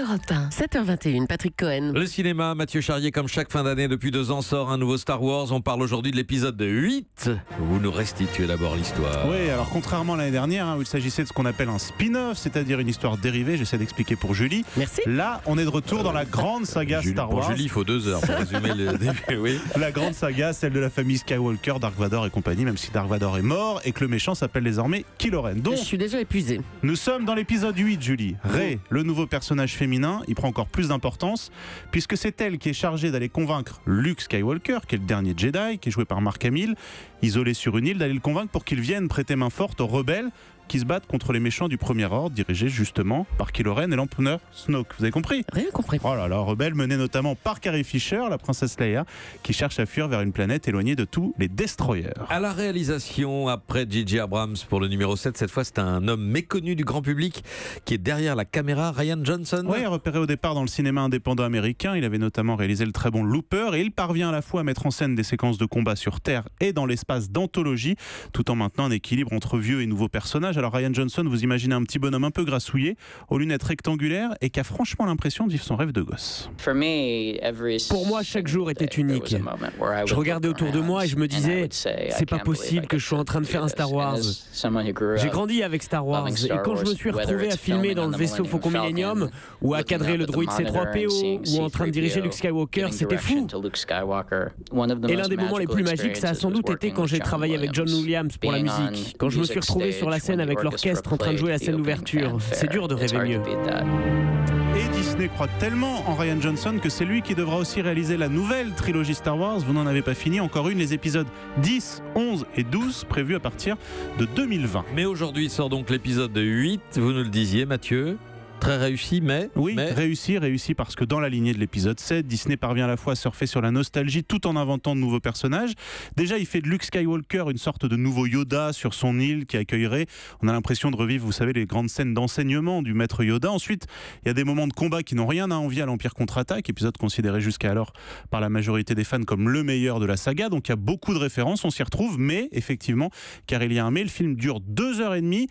Europe 1, 7h21, Patrick Cohen. Le cinéma, Mathieu Charrier, comme chaque fin d'année depuis 2 ans, sort un nouveau Star Wars. On parle aujourd'hui de l'épisode 8. Vous nous restituez d'abord l'histoire. Oui, alors contrairement à l'année dernière, où il s'agissait de ce qu'on appelle un spin-off, c'est-à-dire une histoire dérivée, j'essaie d'expliquer pour Julie. Merci. Là, on est de retour dans la grande saga Star Wars. Pour Julie, il faut 2 heures pour résumer le début. Oui. La grande saga, celle de la famille Skywalker, Dark Vador et compagnie, même si Dark Vador est mort et que le méchant s'appelle désormais Kylo Ren. Donc, Je suis déjà épuisé. nous sommes dans l'épisode 8, Julie. Rey, le nouveau personnage féminin, il prend encore plus d'importance, puisque c'est elle qui est chargée d'aller convaincre Luke Skywalker, qui est le dernier Jedi, qui est joué par Mark Hamill, isolé sur une île, d'aller le convaincre pour qu'il vienne prêter main forte aux rebelles qui se battent contre les méchants du Premier Ordre, dirigés justement par Kylo Ren et l'empereur Snoke. Vous avez compris ? Rien compris. Oh là là, rebelles menés notamment par Carrie Fisher, la princesse Leia, qui cherche à fuir vers une planète éloignée de tous les destroyers. À la réalisation, après J.J. Abrams pour le numéro 7, cette fois c'est un homme méconnu du grand public qui est derrière la caméra, Rian Johnson. Oui, repéré au départ dans le cinéma indépendant américain, il avait notamment réalisé le très bon Looper et il parvient à la fois à mettre en scène des séquences de combat sur Terre et dans l'espace d'anthologie, tout en maintenant un équilibre entre vieux et nouveaux personnages. Alors Rian Johnson, vous imaginez un petit bonhomme un peu grassouillé, aux lunettes rectangulaires et qui a franchement l'impression de vivre son rêve de gosse. Pour moi, chaque jour était unique. Je regardais autour de moi et je me disais, c'est pas possible que je sois en train de faire un Star Wars. J'ai grandi avec Star Wars et quand je me suis retrouvé à filmer dans le vaisseau Faucon Millennium ou à cadrer le droïde C3PO ou en train de diriger Luke Skywalker, c'était fou. Et l'un des moments les plus magiques, ça a sans doute été quand j'ai travaillé avec John Williams pour la musique, quand je me suis retrouvé sur la scène avec l'orchestre en train de jouer la scène d'ouverture. C'est dur de rêver mieux. Et Disney croit tellement en Rian Johnson que c'est lui qui devra aussi réaliser la nouvelle trilogie Star Wars. Vous n'en avez pas fini, encore une, les épisodes 10, 11 et 12 prévus à partir de 2020. Mais aujourd'hui sort donc l'épisode 8, vous nous le disiez Mathieu. Très réussi, mais... Oui, réussi parce que dans la lignée de l'épisode 7, Disney parvient à la fois à surfer sur la nostalgie tout en inventant de nouveaux personnages. Déjà, il fait de Luke Skywalker une sorte de nouveau Yoda sur son île qui accueillerait. On a l'impression de revivre, vous savez, les grandes scènes d'enseignement du maître Yoda. Ensuite, il y a des moments de combat qui n'ont rien à envier à l'Empire contre-attaque, épisode considéré jusqu'alors par la majorité des fans comme le meilleur de la saga. Donc il y a beaucoup de références, on s'y retrouve, mais effectivement, car il y a un mais, le film dure 2h30.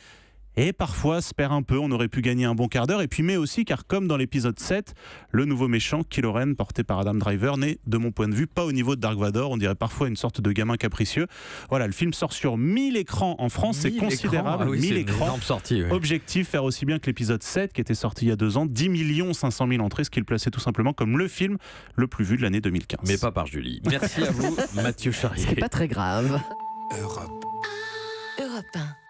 Et parfois se perd un peu, on aurait pu gagner un bon quart d'heure. Et puis mais aussi car comme dans l'épisode 7, le nouveau méchant, Kylo Ren, porté par Adam Driver, n'est de mon point de vue pas au niveau de Dark Vador. On dirait parfois une sorte de gamin capricieux. Voilà, le film sort sur 1000 écrans en France, c'est considérable. Ah oui, 1000 c'est écrans. une énorme sortie, oui. Objectif, faire aussi bien que l'épisode 7 qui était sorti il y a 2 ans, 10 500 000 entrées, ce qui le plaçait tout simplement comme le film le plus vu de l'année 2015. Mais pas par Julie. Merci à vous, Mathieu Charrier. C'est pas très grave. Europe. Europe 1.